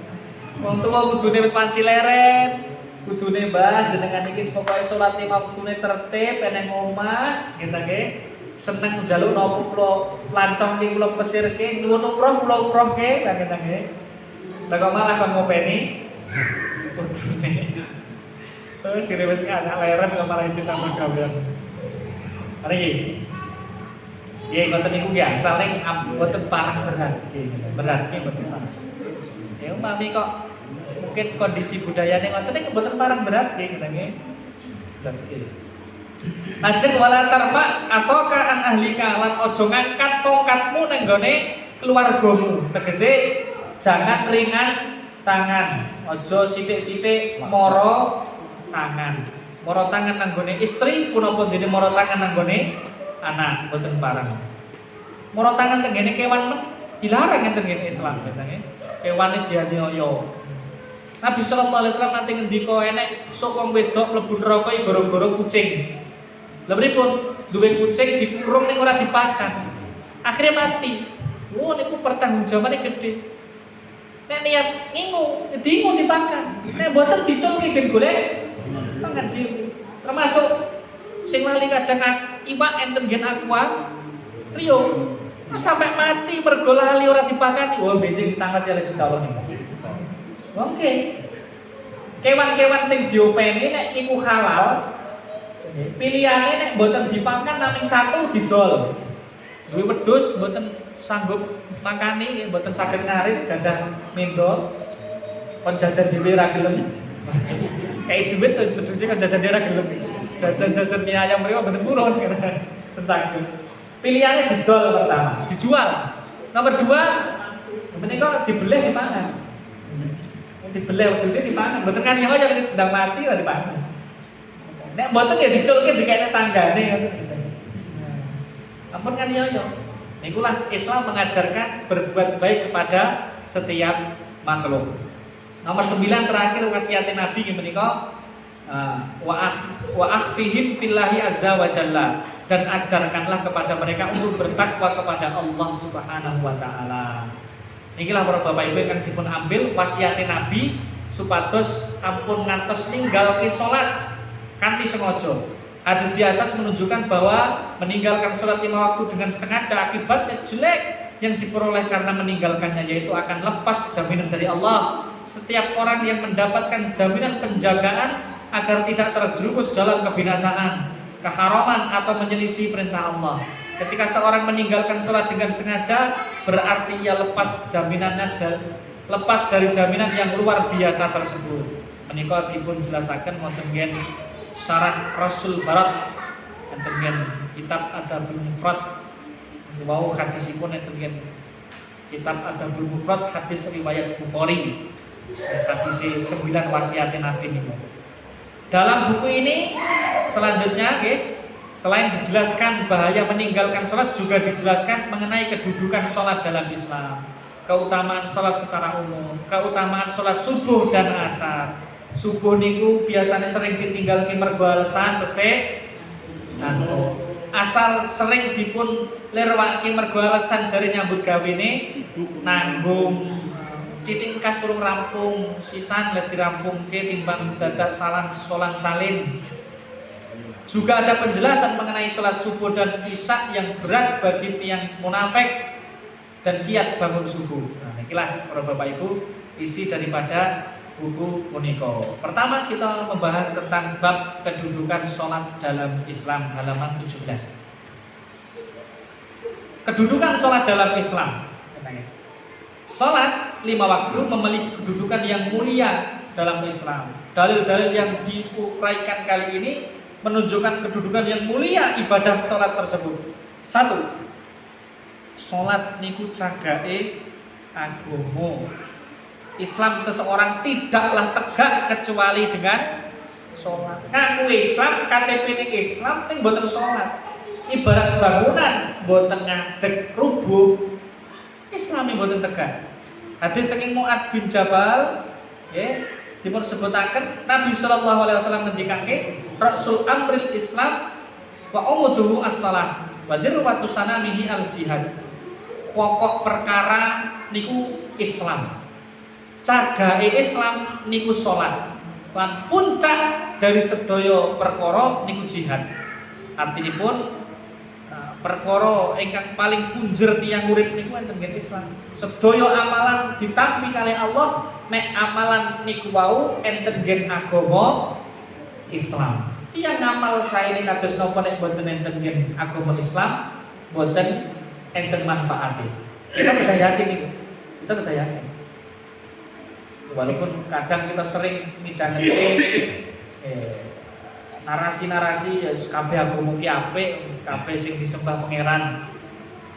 Wong tuwa kudune wis panci leren, kudune mbah jenengan iki pokoke salat lima waktune tertib eneng omah, gitu nggih. Seneng njaluk napa kula lancong iki kula pesirke nuwun umroh kula umrohke ngene nggih. Lah kok malah kon ngopeni putune. Terus kira wis anak leren kok malah cinta pergaulan. Mari iki. Nggih ngoten niku biasa ning mboten parah berat nggih. Berat nggih mboten parah. Ya umpami kok mungkin kondisi budayane ngoten niku mboten parah berat nggih nggih. Nggih. Ajeng wala tarfa asoka an ahlika lan ojo ngangkat tongkatmu nang gone keluargamu. Tegese jangan ringan tangan, ojo sithik-sithik moro tangan. Moro tangan nang gone istri punapa dene moro tangan nang gone anak boten parang. Moro tangan tengene kewan dilarang enten ngene Islam katanya. Kewane dianiaya. Nabi sallallahu alaihi wasallam nate ngendika enek sok wong wedok mlebu neraka iki gara-gara kucing. Lha pripun? Duwe kucing dikurung ning ora dipakan. Akhirnya mati. Wah niku pertanggungjawabane gede. Nek niat ngingu, dingu dipakan. Nek mboten diculke gen golek pangan dhewe. Termasuk sing lali kadang iwak enten gen aqua Rio. Sampai mati mergo lali ora dipakani. Wah benjing ditangkat ya Gusti Allah niku. Oke. Kewan-kewan sing diopeni nek niku halal. Pilihane nek mboten dipakan namung satu didol. Duwe wedhus mboten sanggup makani mboten saged ngarit gadah mendo kon jajan dhewe ra gelem. Kayak duit beduse kon jajan dhewe ra gelem. Jajan mie ayam mriku mboten purun kan saged. Pilihannya didol pertama, dijual. Nomor 2 menika dibeleh dipangan. Dibeleh wedhuse dipangan. Mboten kan ya nek sedang mati ora dipangan. Nek mboten ya diculke dikene tanggane ngoten. Ampun kan ya. Ikulah Islam mengajarkan berbuat baik kepada setiap makhluk. Nomor 9 terakhir wasiat Nabi menika wa akhfihim fillahi azza wa jalla, dan ajarkanlah kepada mereka untuk bertakwa kepada Allah Subhanahu wa taala. Inilah para Bapak Ibu yang dipun ambil wasiat Nabi supados ampun ngantos ninggal ke salat kanthi sengaja. Hadis di atas menunjukkan bahwa meninggalkan sholat 5 waktu dengan sengaja akibatnya jelek yang diperoleh karena meninggalkannya, yaitu akan lepas jaminan dari Allah. Setiap orang yang mendapatkan jaminan penjagaan agar tidak terjerumus dalam kebinasaan, keharaman atau menyelisih perintah Allah. Ketika seorang meninggalkan sholat dengan sengaja, berarti ia lepas dari jaminan yang luar biasa tersebut. Menika dipun jelasaken wonten Syarah Rasul Barat enten kitab Adabul Mufrad wau hadisipun enten kitab Adabul Mufrad hadis riwayat Bukhari hadis 9 wasiat Nabi niku. Dalam buku ini selanjutnya selain dijelaskan bahaya meninggalkan sholat, juga dijelaskan mengenai kedudukan sholat dalam Islam, keutamaan sholat secara umum, keutamaan sholat subuh dan asar. Subuh niku biasanya sering ditinggal ki mergo alasan resik. Asal sering dipun lirwaki mergo alasan jare nyambut gawene nanggung titik kas urung rampung, sisan lek dirampungke timbang dadak salan salin. Juga ada penjelasan mengenai sholat subuh dan isya yang berat bagi tiang munafik dan kiat bangun subuh. Nah, inilah para Bapak Ibu isi daripada buku Muniko. Pertama kita membahas tentang bab kedudukan sholat dalam Islam halaman 17. Kedudukan sholat dalam Islam. Sholat 5 waktu memiliki kedudukan yang mulia dalam Islam. Dalil-dalil yang diuraikan kali ini menunjukkan kedudukan yang mulia ibadah sholat tersebut. 1. Sholat niku cagake agama. Islam seseorang tidaklah tegak kecuali dengan sholat. Ngaku Islam, KTP ini Islam, tapi mboten sholat. Ibarat bangunan, mboten ngadeg rubuh, Islam ini mboten tegak. Hadis saking Mu'adz bin Jabal, dipun sebutaken Nabi sallallahu alaihi wasallam ngendikake, Rasul amril Islam wa umuduhu as-shalah wa dirwatu sanamihi al-jihad. Pokok perkara niku Islam. Cagake Islam niku salat. Lan puncak dari sedaya perkara niku jihad. Artinipun perkara ingkang paling punjer tiyang urip niku enten Islam. Sedaya amalan ditampi kalih Allah, nek amalan niku wau enten gen agama Islam. Tiyang ngamal saene kados napa nek boten enten gen agama Islam, boten enten manfaate. Kita bisa yakin itu. Kita bisa yakin. Walaupun kadang kita sering midhangeti narasi-narasi ya kabeh agama ki apik, kabeh sing disembah pangeran.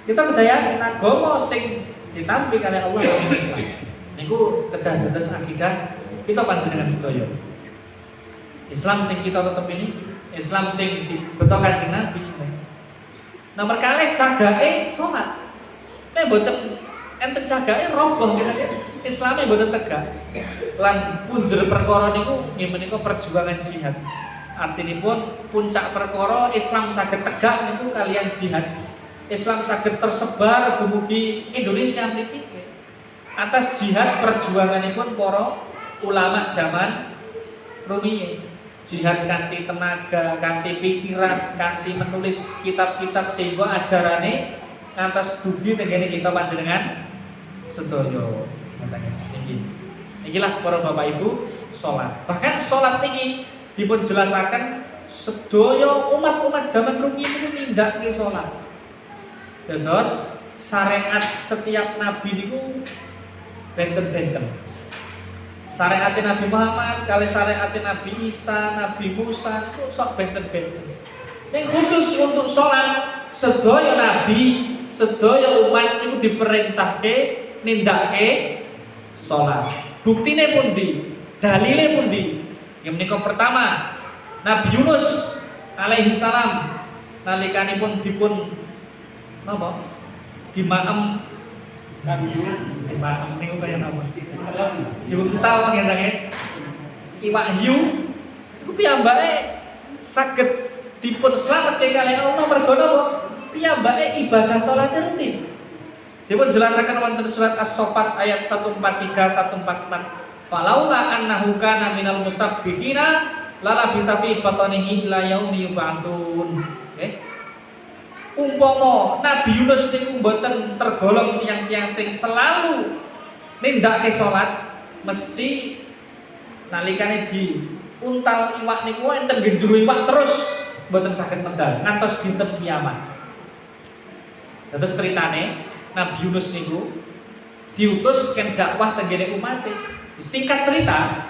Kita kudu yakin agama sing ditampi kalih Allah agama Islam. Niku kedah dados akidah kita panjenengan sedaya. Islam sing kita tetep ini, Islam sing dibeto Kanjeng Nabi. Nomor kalih cagake salat. Nek mboten enten cagake roboh Islame mboten tegak. Lan punjer perkara niku nggih menika perjuangan jihad. Artinipun puncak perkara Islam saged tegak niku kalian jihad. Islam saged tersebar dumugi Indonesia mriki atas jihad perjuanganipun para ulama zaman rumiyin. Jihad kanthi tenaga, kanthi pikiran, kanthi menulis kitab-kitab sehingga ajarane ngantos dugi tengene kita panjenengan sedaya. Inilah para Bapak Ibu salat. Bahkan salat niki dipun jelasaken sedaya umat-umat zaman rumiyin niku nindakake salat. Dados syariat setiap nabi niku benten-benten. Syariat Nabi Muhammad kali syariat Nabi Isa, Nabi Musa itu sok benten-benten. Ning khusus untuk sholat, sedaya nabi, sedaya umat itu diperintahke nindakake sholat. Buktine pundi? Dalile pundi? Yang menika pertama, Nabi Yunus alaihi salam nalikanipun dipun napa? Dimaem dimaem niku kaya napa? Diuntal ngene iwak hiu iku piyambake saged dipun slametke kalih Allah mergo napa? Piyambake ibadah salat rutin. Dipun jelasaken wonten surat As-Saffat ayat 143 144. Falaula annahu kana minal musabbihina lala bisa fi batnihi ila yaumi yub'atsun. Nggih. Umpama Nabi Yunus niku mboten tergolong tiyang-tiyang sing selalu nindakake salat, mesti nalikane di untal iwak niku enten genjero iwak terus mboten saged medal ngantos dinten kiamat. Terus ceritane Nabi Yunus niku diutus ken dakwah tenggene umate. Singkat cerita,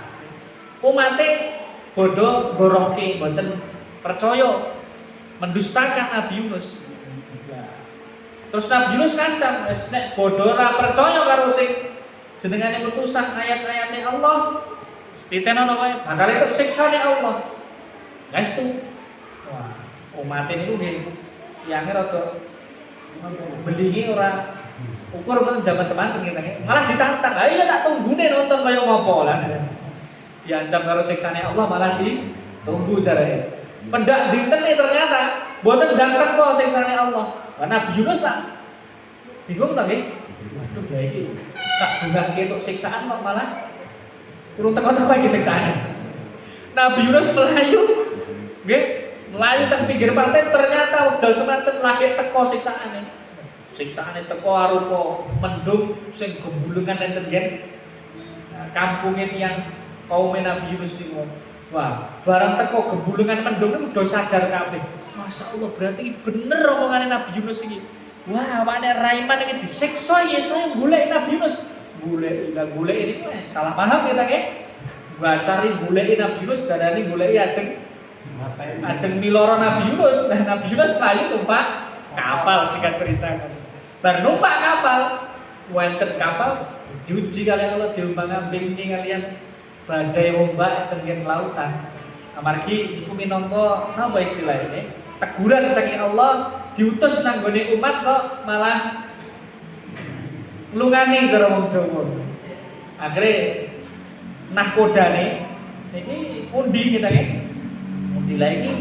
umate bodoh goroke mboten percaya mendustakan Nabi Yunus. Terus Nabi Yunus kancam, wis nek bodoh ora percaya karo sing jenengane utusan ayat-ayate Allah, ditenono wae bakal itu siksane Allah. Guys tuh. Wah, umate niku nggih tiyane rada belingi ora ukur mboten jaman semanten kita malah ditantang. Lah iya tak tunggune nonton kaya ngopo lah. Diancam karo siksane Allah malah ditunggu jarane. Pendak dintene ternyata mboten dateng kok siksane Allah. Lah Nabi Yunus lah bingung ta nggih? Waduh ya iki tak dungake untuk siksaan kok malah kurang teko-teko iki siksaane. Nabi Yunus melayu nggih, melayu teng pinggir pantai ternyata wekdal semanten lagi teko siksaane. Siksaane teko arupa mendung sing gembulungan enten gen kampunge tiyang kaum Nabi Yunus niku. Wah, barang teko gembulungan mendung niku do sadar kabeh. Masya Allah, berarti bener omongannya Nabi Yunus ini. Wah, awakne Raiman iki disiksa ya saya golek Nabi Yunus. Golek ini salah paham kita nggih. Cari golek Nabi Yunus darani golek ajeng miloro Nabi Yunus. Nah, Nabi Yunus mlayu numpak kapal singkat cerita. Bar numpak kapal, wonten kapal diuji kalian Allah diombang-ambing kalian badai ombak tenggen lautan. Amargi iku minangka napa istilahnya? Teguran saking Allah diutus nang gone umat kok malah lungane cara wong Jawa. Akhire nahkodane iki undi kita nggih. Undi la iki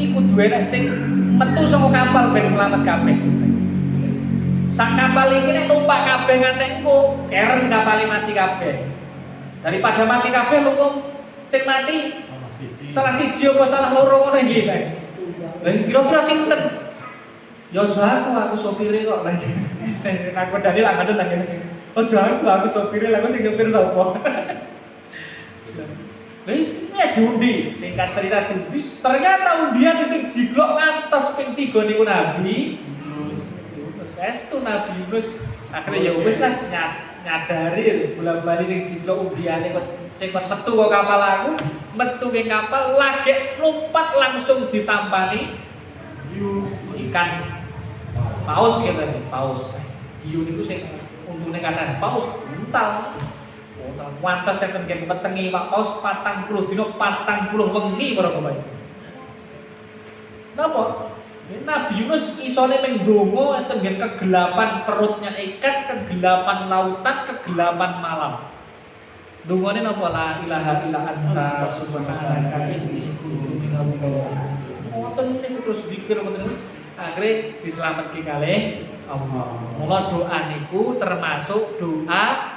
kudu enak sing metu saka kapal ben selamat kabeh. Sak kapal iki nek numpak kabeh ngantek engko keren kapale mati kabeh. Daripada mati kabeh lunga sing mati salah siji apa salah loro ngono iki kae. Lah kira-kira sinten? Ya aja aku sopire kok. Aku dadi lak ngandut nang kene. Aja aku sopire lha aku sing nyopir sapa? Wis diundi, singkat cerita diundi, ternyata undian sing jiglok ngantos ping 3 niku Nabi Yunus. Saestu Nabi Yunus akhirnya ya wis lah nyadari bola-bali sing jiglok undiane kok sing metu kok kapal aku, metu ke kapal lagi lompat langsung ditampani ikan paus gitu nih, paus. Hiu niku sing untune kanan, paus untal. Wantes yang tengen wetengi Pak Paus 40 dina 40 wengi para bapak. Napa? Nabi Yunus isone mung ndonga tengen kegelapan perutnya ikan, kegelapan lautan, kegelapan malam. Dungane napa la ilaha illa anta subhanaka inni kuntu minadz dzalimin. Ngoten niku terus zikir ngoten terus akhire dislametke kalih Allah. Mula doa niku termasuk doa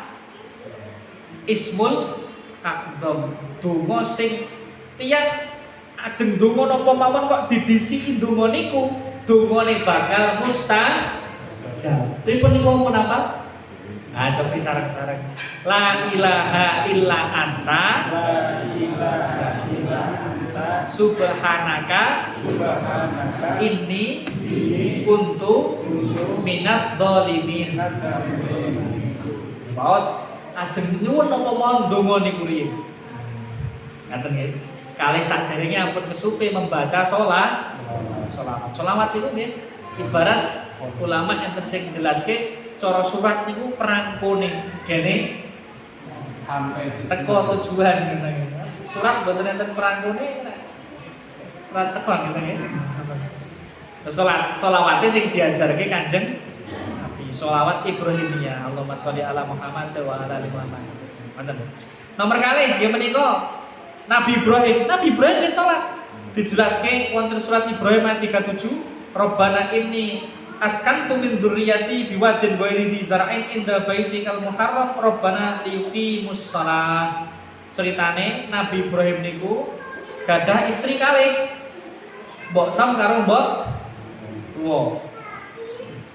Ismul A'dzam. Donga sing tiyang ajeng donga napa mawon kok didhisiki donga niku, dongane bakal mustajab. Pripun niku menapa? Ah, coba sareng-sareng. La ilaha illa anta, la ilaha illa anta, Subhanaka inni kuntu minadz dzalimin. Bos, ajeng nyuwun napa mawon donga niku riyin. Ngaten nggih. Kalih saderenge ampun kesupe membaca sholawat. Sholawat itu nggih ibarat ulama yang sing jelaske cara surat niku perangkone gene sampai teko tujuan gitu. Surat mboten enten perangkone ora teko gitu nggih. Sholawate sing diajarke Kanjeng Nabi, sholawat Ibrahimiyah. Allahumma sholli ala Muhammad wa ala ali Muhammad. Ngoten. Nomor kalih nggih menika Nabi Ibrahim wis salat. Dijelaske wonten surat Ibrahim ayat 37, Rabbana inni askantu min dzurriyyati biwadin ghairi dzi zar'in inda baitikal muharram Rabbana liyuqimus shalah. Ceritane Nabi Ibrahim niku gadah istri kalih. Mbok nom karo mbok tuwa.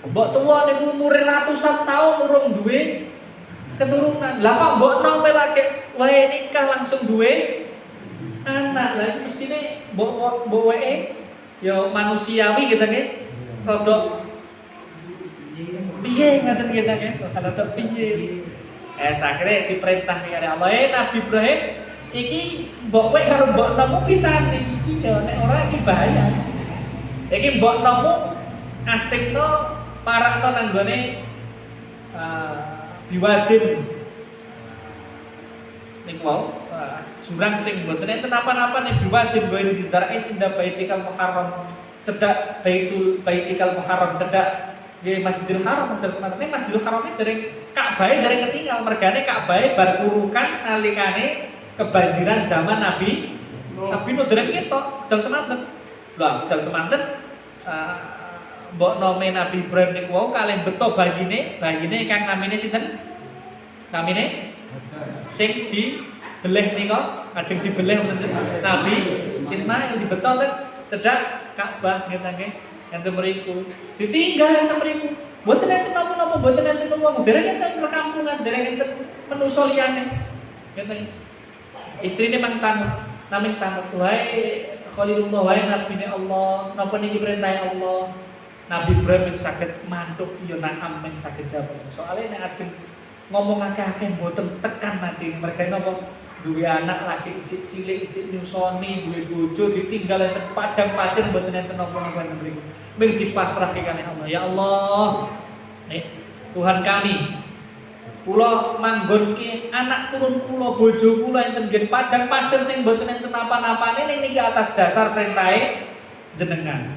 Mbok tuwa niku umure ratusan taun urung duwe keturunan. Lah kok mbok nom lagi wae nikah langsung duwe anak. Lah iki mestine mbok wae ya manusiawi gitu nggih. Rada piye ngaten kita nggih, rada piye. Akhire diperintah karo Allah, Nabi Ibrahim iki mbok kowe karo mbok nemu pisan iki ya nek ora iki bahaya. Iki mbok nemu asingno parakno nang gone biwadin niku wae jurang sing mboten enten apa-apa nek biwadin ghairi dizar'in inda baitikal muharram cedak baitikal muharram cedak nggih Masjidil Haram terus matene Masjidil Haram iki dereng Ka'bah dereng ketinggal mergane Ka'bah bar kurukan nalikane kebanjiran zaman Nabi Nuh dereng ketok jal semanten. Lah jal semanten mbok nome Nabi Ibrahim niku wau kalih beto bayine kang namine sinten? Namine sing dibeleh nika ajeng dibeleh Nabi Ismail dibeto cedak Ka'bah ngeten nggih. Enten mriku ditinggal enten mriku. Mboten enten napa-napa, mboten enten wong, dereng enten perkampungan, dereng enten manusa liyane. Ngeten. Istrine mang naming tanut wae Khalilullah wae nabine Allah, napa niki perintah Allah. Nabi Ibrahim saged mantuk ya na'am men saged jawab. Soale nek ajeng ngomong akeh-akeh mboten tekan mati. Merga napa duwe anak lagi cilik nyusoni, duwe bojo ditinggal enten padang pasir mboten enten napa-napa mriku. Ming dipasrahke kalih Allah. Ya Allah, Tuhan kami, kula manggonke anak turun kula, bojo kula enten nggih padang pasir sing mboten enten napa-napane ning niki atas dasar perintahe jenengan.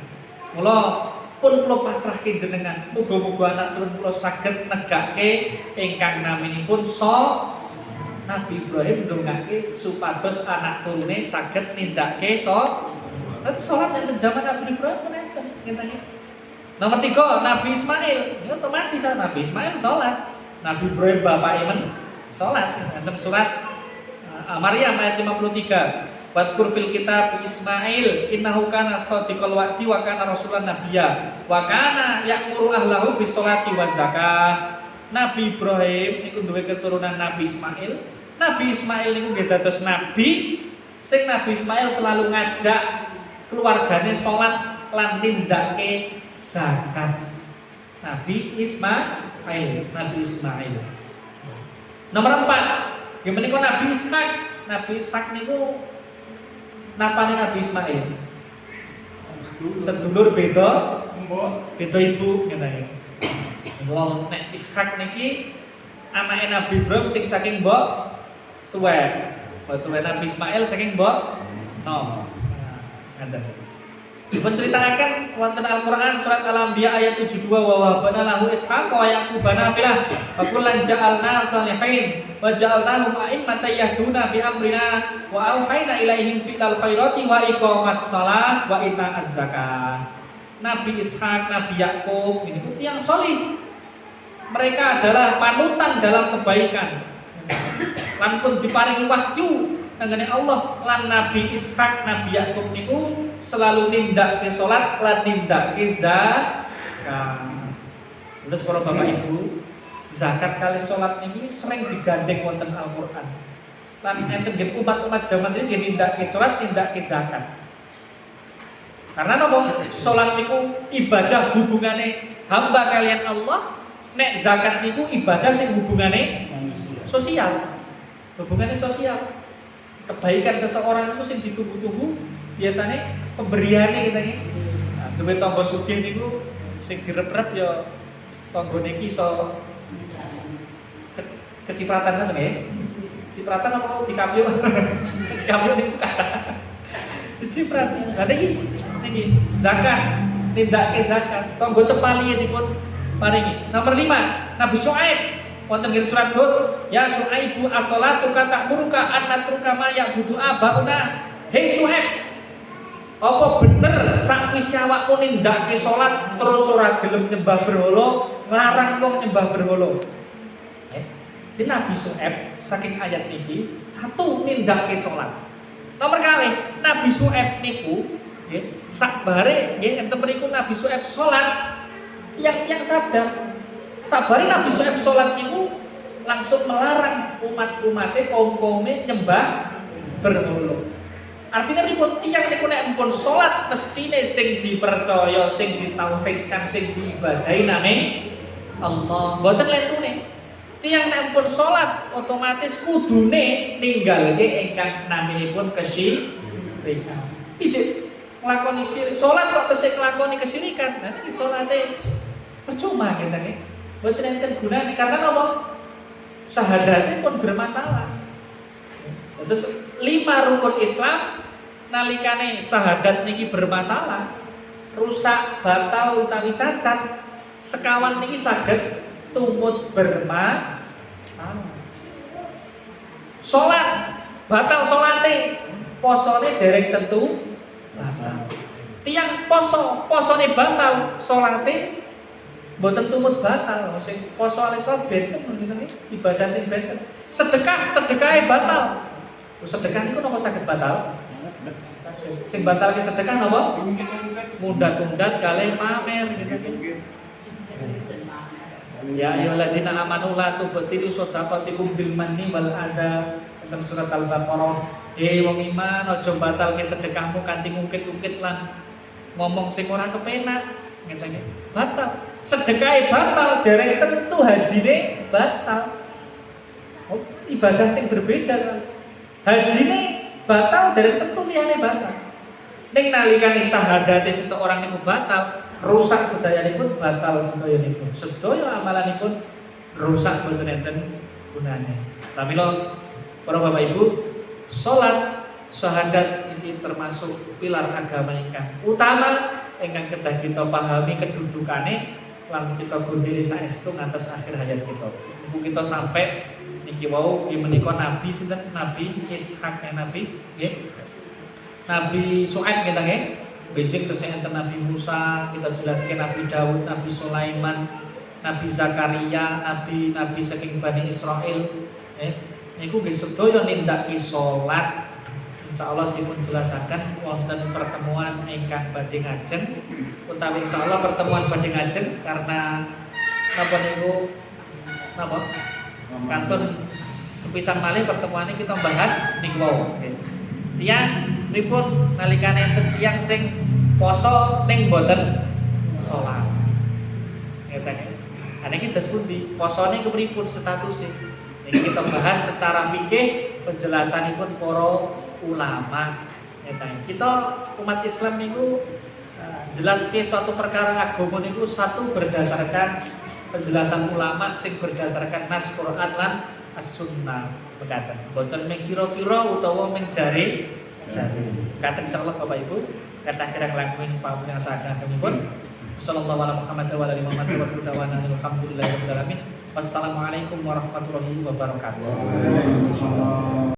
Kula pun kula pasrahke jenengan. Muga-muga anak turun kula saged negake ingkang naminipun Nabi Ibrahim ndongake supados anak turune saged nindakake salat enten zaman Nabi Ibrahim enten ngeten. Nomor 3 Nabi Ismail, ini otomatis Nabi Ismail salat. Nabi Ibrahim bapake men salat. Enten surat Maryam ayat 53. Wadkur fil kitab Ismail innahu kana shadiqal wa'di wa kana rasulan nabiyya wa kana ya'muru ahlahu bis sholati waz zakah. Nabi Ibrahim niku duwe keturunan Nabi Ismail. Nabi Ismail niku nggih dados nabi sing Nabi Ismail selalu ngajak keluargane salat lan nindakake zakat. Nabi Ismail. Nomor 4, nggih menika Nabi Ishak. Nabi Ishak niku napane Nabi Ismail? Sedulur beda ibu ngene. Wong nek Ishak niki anake Nabi Ibrahim sing saking mbok tuwek. Tuwek Nabi Ismail saking mbok nom. Ngaten. Diceritakan wonten Al-Qur'an surat Al-Anbiya ayat 72 wa wahabana lahu Ishaq wa Yaqub nafilah wa kullan ja'alna salihin wa ja'alnahum a'immatan yahduna bi amrina wa auhayna ilaihim fi'lal khairati wa iqamas shalah wa ita'az zakah. Nabi Ishaq, Nabi Yakub ini yang salih. Mereka adalah panutan dalam kebaikan. Lan pun diparingi wahyu nangane Allah lan Nabi Ishaq, Nabi Yakub niku selalu nindakake salat lan nindakake zakat. Terus para Bapak Ibu, zakat kali salat niki sering digandeng wonten Al-Qur'an. Lan enten nggih umat-umat jaman iki nindakake salat, nindakake zakat. Karena napa? Salat niku ibadah hubungane hamba kalian Allah, nek zakat niku ibadah sing hubungane sosial. Hubungannya sosial. Kebaikan seseorang itu sing ditunggu-tunggu biasanya pemberiannya kita ini. Nah, duwe tangga sugih niku sing direp-rep ya tanggane iki iso kecipratan kan nggih. Cipratan apa dikapyo? Dikapyo niku kata. Ciprat. Lah niki zakat, nindakake zakat, tangga tepali dipun paringi. Nomor 5, Nabi Syuaib wonten ing surat Hud, ya Syuaibu as-salatu ta'muruka an natruka ma ya'budu abauna. Hei Syuaib, apa bener sakwise awakmu nindakake salat terus ora gelem nyembah berhala, nglarang wong nyembah berhala? Di Nabi Syuaib saking ayat niki satu nindakake salat. Nomor kali Nabi Syuaib niku nggih sakbare nggih enten mriku Nabi Syuaib salat yang sadar. Sabari Nabi Syuaib salat niku langsung melarang umat-umate kaum-kaume nyembah berhala. Artinya pripun tiyang niku nek ampun salat mestine sing dipercaya, sing ditauhidkan, sing diibadahi namung Allah. Mboten letune. Tiyang nek ampun salat otomatis kudune ninggalke ingkang naminipun kesyirikan. Ijik nglakoni syirik, salat kok tesih nglakoni kesyirikan. Nah iki salate percuma kita nih. Mboten enten gunane karena napa? Syahadatnya pun bermasalah. Terus 5 rukun Islam nalikane syahadat niki bermasalah, rusak, batal utawi cacat, sekawan niki saged tumut bermasalah. Salat batal salate, posone dereng tentu batal. Tiang posone batal, salate mboten tumut batal. Sing poso ali salat benten ngene ibadah sing benten. Sedekahe batal. Sedekah niku napa saged batal? Sing batal ki sedekah napa? Mundat-mundat kalih pamer gitu. Ya ayyuhalladzina amanu la tubtilu shadaqatikum bil manni wal adza. Dalam surat Al-Baqarah, wong iman aja batalke sedekahmu kanthi ngungkit-ungkit lan ngomong sing ora kepenak. Ngene batal. Sedekahe batal, dereng tentu hajine batal. Oh, ibadah sing berbeda. Hajine batal, dereng tentu liyane batal. Ning nalikane syahadate seseorang niku batal, rusak sedayanipun batal sedayanipun. Sedaya amalanipun rusak mboten enten gunane. Tapi lo para Bapak Ibu, salat syahadat ini termasuk pilar agama ingkang utama ingkang kedah kita pahami kedudukane lan kita gundiri saestu ngantos akhir hayat kita. Ibu kita sampai niki wau nggih menika nabi sinten? Nabi Ishak nabi nggih. Nabi Syuaib kita nggih. Benjing tesih enten Nabi Musa, kita jelaskan Nabi Daud, Nabi Sulaiman, Nabi Zakaria, nabi saking Bani Israel. Niku nggih sedaya nindaki salat. Insyaallah dipun jelasaken wonten pertemuan ingkang badhe ngajeng utawi insyaallah pertemuan badhe ngajeng karena napa niku napa kantun sepisan malih pertemuan ini kita bahas niku wau. Tiyang pripun nalikane enten tiyang sing poso ning boten salat. Ngeten. Ana iki tes pundi? Posone kepripun statusé? Ini kita bahas secara fikih penjelasanipun para ulama. Kita umat Islam niku jelaske suatu perkara agama niku satu berdasarkan penjelasan ulama sing berdasarkan nas Quran lan as-sunnah. Mekaten. Boten mung kira-kira utawa mung jare. Katen insyaallah Bapak Ibu, kathah kirang langkung pamulang sadangunipun. Sallallahu alaihi Muhammad wa alihi wa sahbihi alhamdulillahirabbil alamin. Wassalamualaikum warahmatullahi wabarakatuh.